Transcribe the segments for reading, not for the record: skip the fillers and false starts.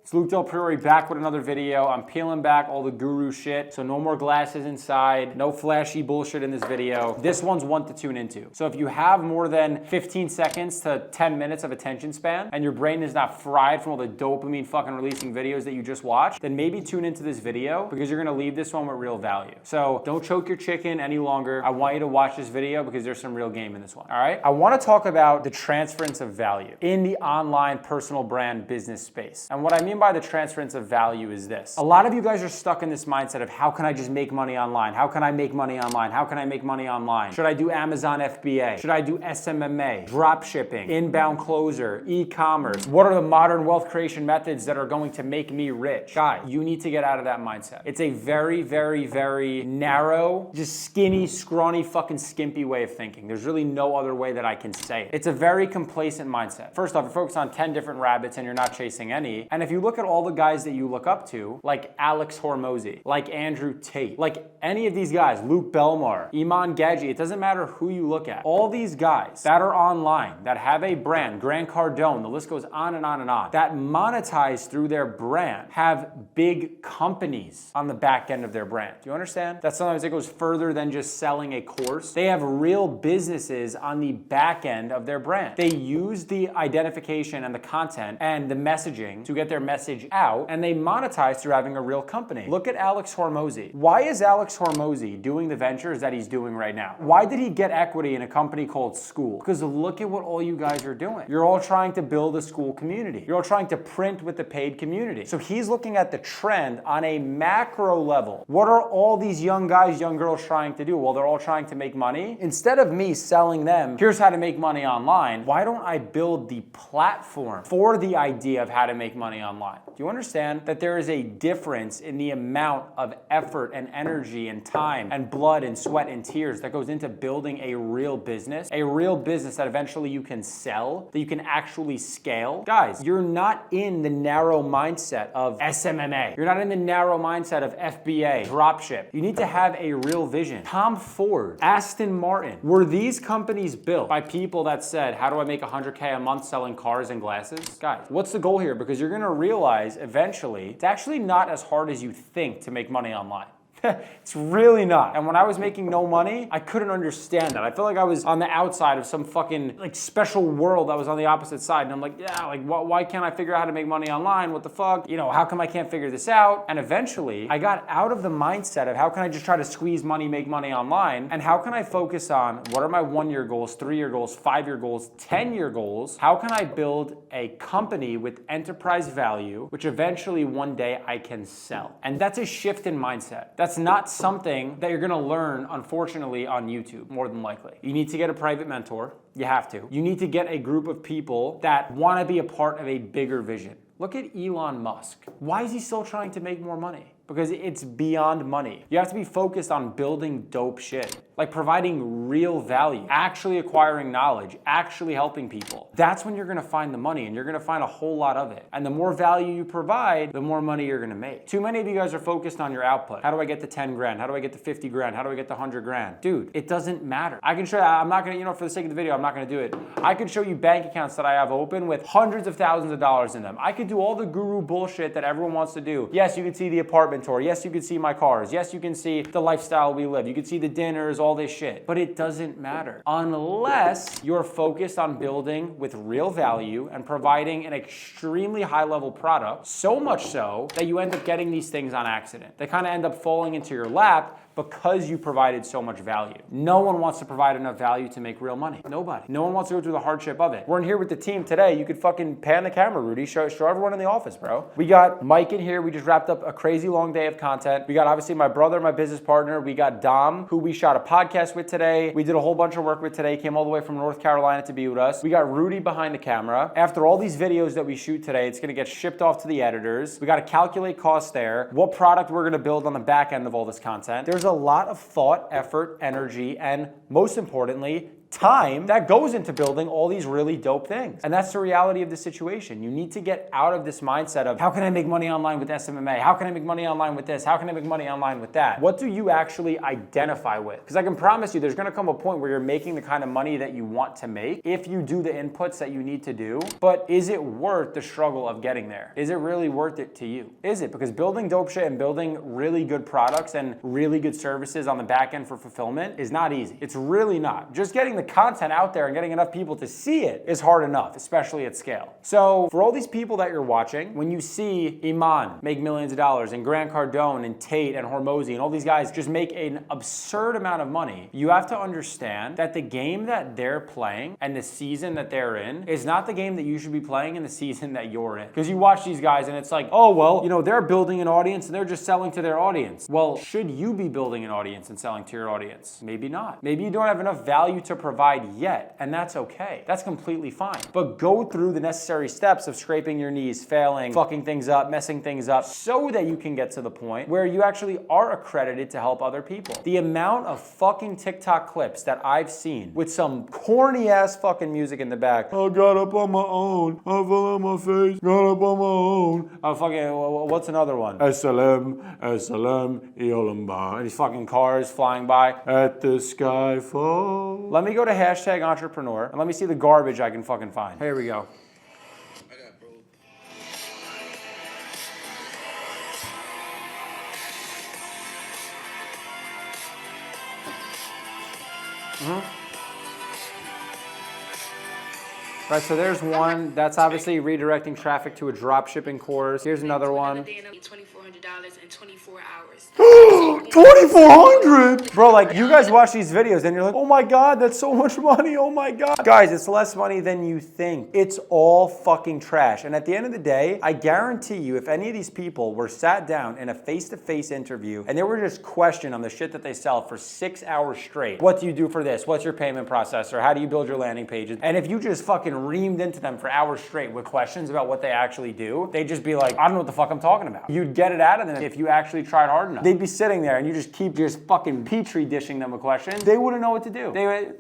It's Luke Del Priore back with another video. I'm peeling back all the guru shit, so no more glasses inside, no flashy bullshit in this video. This one's one to tune into. So if you have more than 15 seconds to 10 minutes of attention span and your brain is not fried from all the dopamine fucking releasing videos that you just watched, then maybe tune into this video because you're gonna leave this one with real value. So don't choke your chicken any longer. I want you to watch this video because there's some real game in this one, all right? I wanna talk about the transference of value in the online personal brand business space. And what I mean by the transference of value is this. A lot of you guys are stuck in this mindset of how can I just make money online? How can I make money online? How can I make money online? Should I do Amazon FBA? Should I do SMMA? Drop shipping, inbound closer, e-commerce? What are the modern wealth creation methods that are going to make me rich? Guys, you need to get out of that mindset. It's a very, very, very narrow, just skinny, scrawny, fucking skimpy way of thinking. There's really no other way that I can say it. It's a very complacent mindset. First off, you're focused on 10 different rabbits and you're not chasing any. And if you look at all the guys that you look up to, like Alex Hormozi, like Andrew Tate, like any of these guys, Luke Belmar, Iman Gadzhi, it doesn't matter who you look at. All these guys that are online, that have a brand, Grant Cardone, the list goes on and on and on, that monetize through their brand, have big companies on the back end of their brand. Do you understand? That sometimes it goes further than just selling a course. They have real businesses on the back end of their brand. They use the identification and the content and the messaging to get their message out, and they monetize through having a real company. Look at Alex Hormozi. Why is Alex Hormozi doing the ventures that he's doing right now? Why did he get equity in a company called School? Because look at what all you guys are doing. You're all trying to build a school community. You're all trying to print with the paid community. So he's looking at the trend on a macro level. What are all these young guys, young girls trying to do? Well, they're all trying to make money. Instead of me selling them, here's how to make money online, why don't I build the platform for the idea of how to make money online? Do you understand that there is a difference in the amount of effort and energy and time and blood and sweat and tears that goes into building a real business that eventually you can sell, that you can actually scale? Guys, you're not in the narrow mindset of SMMA. You're not in the narrow mindset of FBA, dropship. You need to have a real vision. Tom Ford, Aston Martin, were these companies built by people that said, how do I make 100K a month selling cars and glasses? Guys, what's the goal here? Because you're gonna realize eventually it's actually not as hard as you think to make money online. It's really not. And when I was making no money, I couldn't understand that. I felt like I was on the outside of some fucking like special world that was on the opposite side. And I'm like, yeah, like why can't I figure out how to make money online? What the fuck? You know, how come I can't figure this out? And eventually I got out of the mindset of how can I just try to squeeze money, make money online? And how can I focus on what are my 1-year goals, 3-year goals, 5-year goals, 10-year goals? How can I build a company with enterprise value, which eventually one day I can sell? And that's a shift in mindset. That's not something that you're gonna learn, unfortunately, on YouTube, more than likely. You need to get a private mentor. You have to. You need to get a group of people that wanna be a part of a bigger vision. Look at Elon Musk. Why is he still trying to make more money? Because it's beyond money. You have to be focused on building dope shit, like providing real value, actually acquiring knowledge, actually helping people. That's when you're gonna find the money, and you're gonna find a whole lot of it. And the more value you provide, the more money you're gonna make. Too many of you guys are focused on your output. How do I get to 10 grand? How do I get to 50 grand? How do I get to 100 grand? Dude, it doesn't matter. I can show you, I'm not gonna, for the sake of the video, I'm not gonna do it. I could show you bank accounts that I have open with hundreds of thousands of dollars in them. I could do all the guru bullshit that everyone wants to do. Yes, you can see the apartment tour. Yes, you can see my cars. Yes, you can see the lifestyle we live. You can see the dinners, all this shit. But it doesn't matter unless you're focused on building with real value and providing an extremely high-level product, so much so that you end up getting these things on accident. They kind of end up falling into your lap because you provided so much value. No one wants to provide enough value to make real money. Nobody. No one wants to go through the hardship of it. We're in here with the team today. You could fucking pan the camera, Rudy. Show everyone in the office, bro. We got Mike in here. We just wrapped up a crazy long day of content. We got obviously my brother, my business partner. We got Dom, who we shot a podcast with today. We did a whole bunch of work with today. Came all the way from North Carolina to be with us. We got Rudy behind the camera. After all these videos that we shoot today, it's gonna get shipped off to the editors. We gotta calculate costs there, what product we're gonna build on the back end of all this content. There's a lot of thought, effort, energy, and most importantly, time that goes into building all these really dope things. And that's the reality of the situation. You need to get out of this mindset of how can I make money online with SMMA? How can I make money online with this? How can I make money online with that? What do you actually identify with? Because I can promise you there's going to come a point where you're making the kind of money that you want to make if you do the inputs that you need to do. But is it worth the struggle of getting there? Is it really worth it to you? Is it? Because building dope shit and building really good products and really good services on the back end for fulfillment is not easy. It's really not. Just getting the content out there and getting enough people to see it is hard enough, especially at scale. So for all these people that you're watching, when you see Iman make millions of dollars and Grant Cardone and Tate and Hormozy and all these guys just make an absurd amount of money, you have to understand that the game that they're playing and the season that they're in is not the game that you should be playing in the season that you're in. Because you watch these guys and it's like, oh, well, you know, they're building an audience and they're just selling to their audience. Well, should you be building an audience and selling to your audience? Maybe not. Maybe you don't have enough value to provide yet, and that's okay. That's completely fine. But go through the necessary steps of scraping your knees, failing, fucking things up, messing things up, so that you can get to the point where you actually are accredited to help other people. The amount of fucking TikTok clips that I've seen with some corny ass fucking music in the back. I got up on my own. I fell on my face. Got up on my own. Oh, fucking, what's another one? SLM, Iolamba. And these fucking cars flying by at the skyfall. Let me go to hashtag entrepreneur and let me see the garbage I can fucking find. Here we go. Right, so there's one. That's obviously redirecting traffic to a drop shipping course. Here's another one. $2,400 in 24 hours. 2,400! Bro, like, you guys watch these videos and you're like, oh my God, that's so much money, oh my God. Guys, it's less money than you think. It's all fucking trash. And at the end of the day, I guarantee you, if any of these people were sat down in a face-to-face interview and they were just questioned on the shit that they sell for 6 hours straight, what do you do for this? What's your payment processor? How do you build your landing pages? And if you just fucking reamed into them for hours straight with questions about what they actually do, they'd just be like, I don't know what the fuck I'm talking about. You'd get it out of them if you actually tried hard enough. They'd be sitting there and you just keep just fucking petri dishing them with questions. They wouldn't know what to do. They would...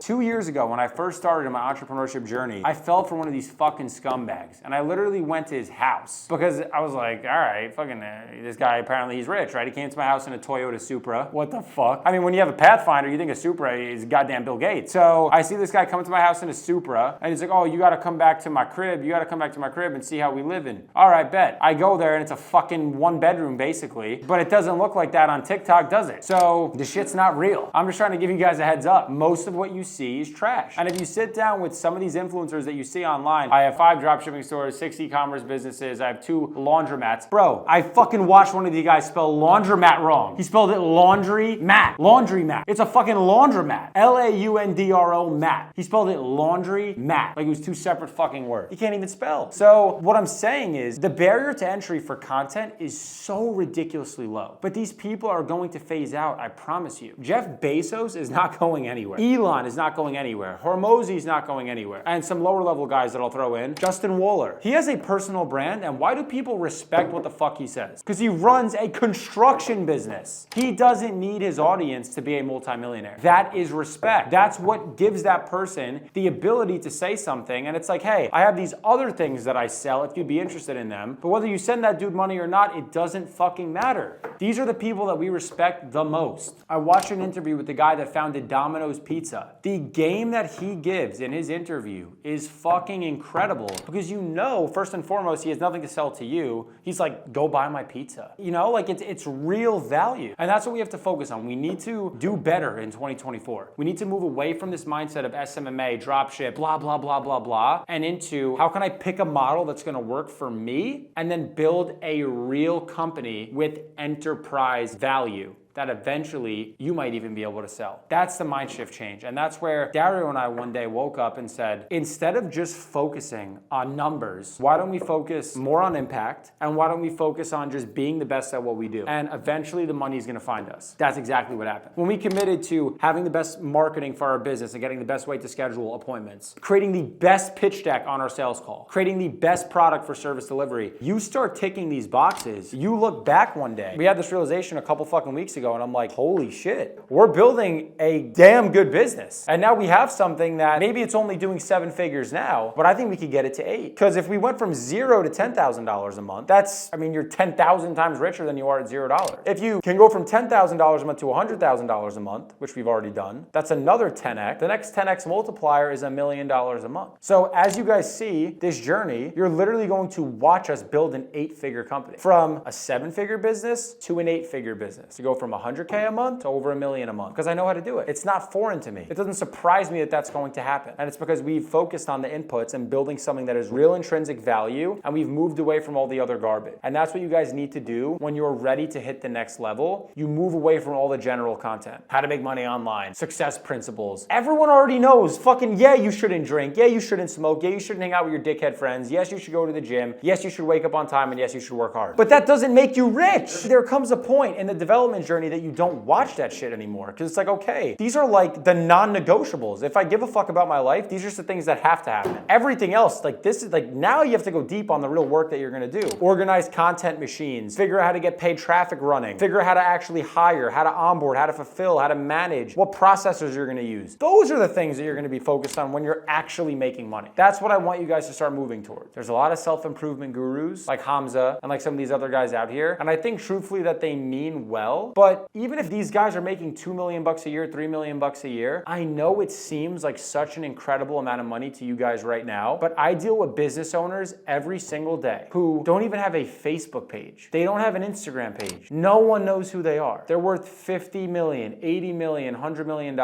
2 years ago, when I first started in my entrepreneurship journey, I fell for one of these fucking scumbags. And I literally went to his house because I was like, all right, fucking, this guy, apparently he's rich, right? He came to my house in a Toyota Supra. What the fuck? I mean, when you have a Pathfinder, you think a Supra is goddamn Bill Gates. So I see this guy coming to my house in a Supra, and he's like, oh, you gotta come back to my crib. You gotta come back to my crib and see how we live in. All right, bet. I go there, and it's a fucking one bedroom, basically. But it doesn't look like that on TikTok, does it? So the shit's not real. I'm just trying to give you guys a heads up. Most of what you see is trash. And if you sit down with some of these influencers that you see online, I have 5 dropshipping stores, 6 e-commerce businesses, I have 2 laundromats. Bro, I fucking watched one of these guys spell laundromat wrong. He spelled it laundry mat. Laundry mat. It's a fucking laundromat. L-A-U-N-D-R-O mat. He spelled it laundry mat. Like it was 2 separate fucking words. He can't even spell. So what I'm saying is the barrier to entry for content is so ridiculously low. But these people are going to phase out, I promise you. Jeff Bezos is not going anywhere. Elon is not going anywhere. Hormozy is not going anywhere. And some lower level guys that I'll throw in. Justin Waller. He has a personal brand, and why do people respect what the fuck he says? Because he runs a construction business. He doesn't need his audience to be a multimillionaire. That is respect. That's what gives that person the ability to say something, and it's like, hey, I have these other things that I sell if you'd be interested in them, but whether you send that dude money or not, it doesn't fucking matter. These are the people that we respect the most. I watched an interview with the guy that founded Domino's Pizza. The game that he gives in his interview is fucking incredible because you know, first and foremost, he has nothing to sell to you. He's like, go buy my pizza. You know, like it's real value. And that's what we have to focus on. We need to do better in 2024. We need to move away from this mindset of SMMA, dropship, blah, blah, blah, blah, blah, and into how can I pick a model that's gonna work for me and then build a real company with enterprise value that eventually you might even be able to sell. That's the mind shift change. And that's where Dario and I one day woke up and said, instead of just focusing on numbers, why don't we focus more on impact? And why don't we focus on just being the best at what we do? And eventually the money's gonna find us. That's exactly what happened. When we committed to having the best marketing for our business and getting the best way to schedule appointments, creating the best pitch deck on our sales call, creating the best product for service delivery, you start ticking these boxes, you look back one day. We had this realization a couple fucking weeks ago. ago, and I'm like, holy shit, we're building a damn good business. And now we have something that maybe it's only doing 7 figures now, but I think we could get it to 8. Because if we went from $0 to $10,000 a month, that's, I mean, you're 10,000 times richer than you are at $0. If you can go from $10,000 a month to $100,000 a month, which we've already done, that's another 10x. The next 10x multiplier is $1 million a month. So as you guys see this journey, you're literally going to watch us build an 8-figure company from a 7-figure business to an 8-figure business, to go from 100K a month to over $1 million a month, because I know how to do it. It's not foreign to me. It doesn't surprise me that that's going to happen. And it's because we've focused on the inputs and building something that is real intrinsic value, and we've moved away from all the other garbage. And that's what you guys need to do when you're ready to hit the next level. You move away from all the general content. How to make money online, success principles. Everyone already knows, fucking, yeah, you shouldn't drink. Yeah, you shouldn't smoke. Yeah, you shouldn't hang out with your dickhead friends. Yes, you should go to the gym. Yes, you should wake up on time, and yes, you should work hard. But that doesn't make you rich. There comes a point in the development journey that you don't watch that shit anymore, because it's like, okay, these are like the non-negotiables. If I give a fuck about my life, these are just the things that have to happen. Everything else, like this is like, now you have to go deep on the real work that you're gonna do. Organize content machines, figure out how to get paid traffic running, figure out how to actually hire, how to onboard, how to fulfill, how to manage, what processors you're gonna use. Those are the things that you're gonna be focused on when you're actually making money. That's what I want you guys to start moving towards. There's a lot of self-improvement gurus like Hamza and like some of these other guys out here, and I think truthfully that they mean well, but even if these guys are making $2 million a year, $3 million a year, I know it seems like such an incredible amount of money to you guys right now, but I deal with business owners every single day who don't even have a Facebook page. They don't have an Instagram page. No one knows who they are. They're worth 50 million, 80 million, $100 million.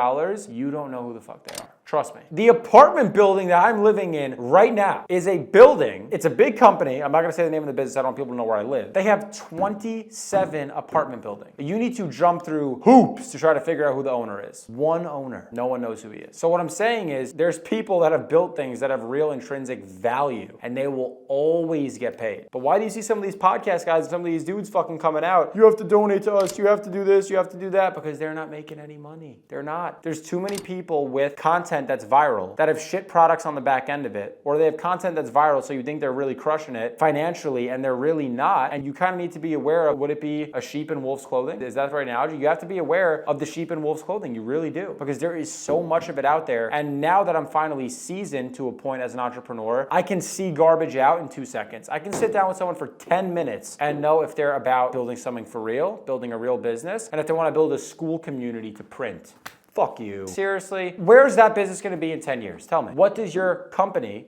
You don't know who the fuck they are. Trust me. The apartment building that I'm living in right now is a building. It's a big company. I'm not going to say the name of the business. I don't want people to know where I live. They have 27 apartment buildings. You need to jump through hoops to try to figure out who the owner is. One owner. No one knows who he is. So what I'm saying is there's people that have built things that have real intrinsic value, and they will always get paid. But why do you see some of these podcast guys and some of these dudes fucking coming out? You have to donate to us. You have to do this. You have to do that, because they're not making any money. They're not. There's too many people with content that's viral that have shit products on the back end of it, or they have content that's viral so you think they're really crushing it financially and they're really not, and you kind of need to be aware of, would it be a sheep in wolf's clothing? Is that the right analogy? You have to be aware of the sheep in wolf's clothing. You really do, because there is so much of it out there. And now that I'm finally seasoned to a point as an entrepreneur, I can see garbage out in 2 seconds. I can sit down with someone for 10 minutes and know if they're about building something for real, building a real business, and if they want to build a school community to print. Fuck you. Seriously, where's that business going to be in 10 years? Tell me. What does your company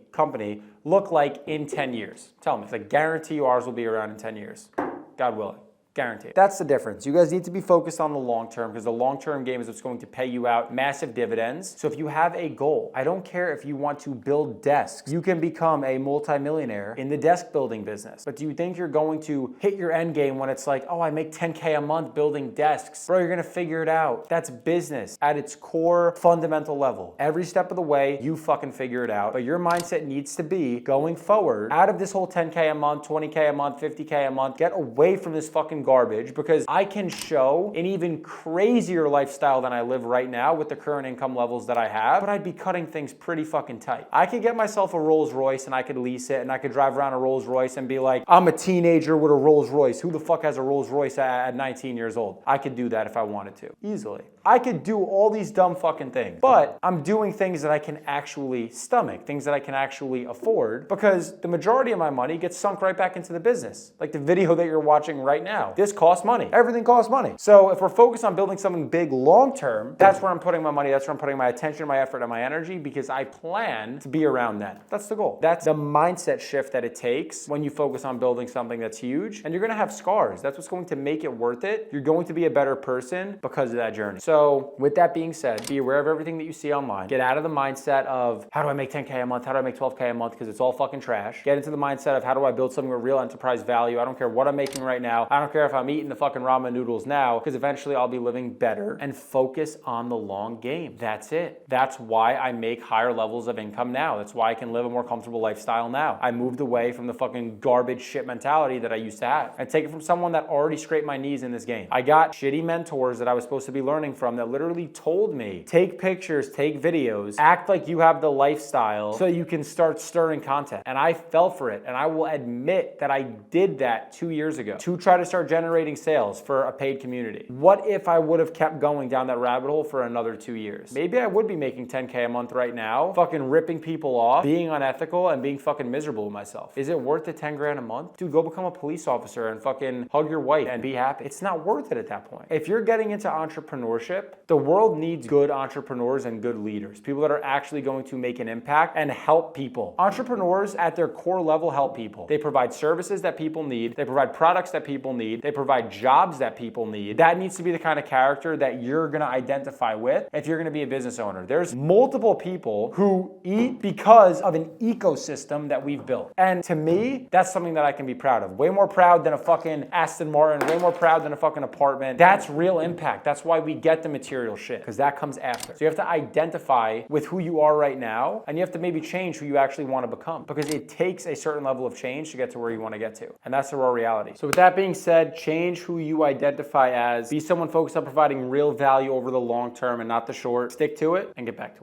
look like in 10 years? Tell me. I guarantee you ours will be around in 10 years. God willing. Guaranteed. That's the difference. You guys need to be focused on the long term, because the long-term game is what's going to pay you out massive dividends. So if you have a goal, I don't care if you want to build desks. You can become a multimillionaire in the desk building business. But do you think you're going to hit your end game when it's like, oh, I make 10K a month building desks? Bro, you're going to figure it out. That's business at its core fundamental level. Every step of the way, you fucking figure it out. But your mindset needs to be going forward out of this whole 10K a month, 20K a month, 50K a month. Get away from this fucking garbage, because I can show an even crazier lifestyle than I live right now with the current income levels that I have, but I'd be cutting things pretty fucking tight. I could get myself a Rolls Royce and I could lease it, and I could drive around a Rolls Royce and be like, I'm a teenager with a Rolls Royce. Who the fuck has a Rolls Royce at 19 years old? I could do that if I wanted to. Easily. I could do all these dumb fucking things, but I'm doing things that I can actually stomach, things that I can actually afford, because the majority of my money gets sunk right back into the business. Like the video that you're watching right now. This costs money. Everything costs money. So if we're focused on building something big long term, that's where I'm putting my money, that's where I'm putting my attention, my effort, and my energy, because I plan to be around that. That's the goal. That's the mindset shift that it takes when you focus on building something that's huge, and you're gonna have scars. That's what's going to make it worth it. You're going to be a better person because of that journey. So with that being said, be aware of everything that you see online. Get out of the mindset of how do I make 10K a month? How do I make 12K a month? Because it's all fucking trash. Get into the mindset of how do I build something with real enterprise value? I don't care what I'm making right now. I don't care if I'm eating the fucking ramen noodles now, because eventually I'll be living better, and focus on the long game. That's it. That's why I make higher levels of income now. That's why I can live a more comfortable lifestyle now. I moved away from the fucking garbage shit mentality that I used to have, and take it from someone that already scraped my knees in this game. I got shitty mentors that I was supposed to be learning from from that literally told me, take pictures, take videos, act like you have the lifestyle so that you can start stirring content. And I fell for it. And I will admit that I did that 2 years ago to try to start generating sales for a paid community. What if I would have kept going down that rabbit hole for another 2 years? Maybe I would be making 10K a month right now, fucking ripping people off, being unethical, and being fucking miserable with myself. Is it worth the 10 grand a month? Dude, go become a police officer and fucking hug your wife and be happy. It's not worth it at that point. If you're getting into entrepreneurship, the world needs good entrepreneurs and good leaders, people that are actually going to make an impact and help people. Entrepreneurs at their core level help people. They provide services that people need. They provide products that people need. They provide jobs that people need. That needs to be the kind of character that you're going to identify with if you're going to be a business owner. There's multiple people who eat because of an ecosystem that we've built. And to me, that's something that I can be proud of. Way more proud than a fucking Aston Martin, way more proud than a fucking apartment. That's real impact. That's why we get the material shit, because that comes after. So you have to identify with who you are right now, and you have to maybe change who you actually want to become, because it takes a certain level of change to get to where you want to get to. And that's the raw reality. So with that being said, change who you identify as. Be someone focused on providing real value over the long term and not the short. Stick to it and get back to work.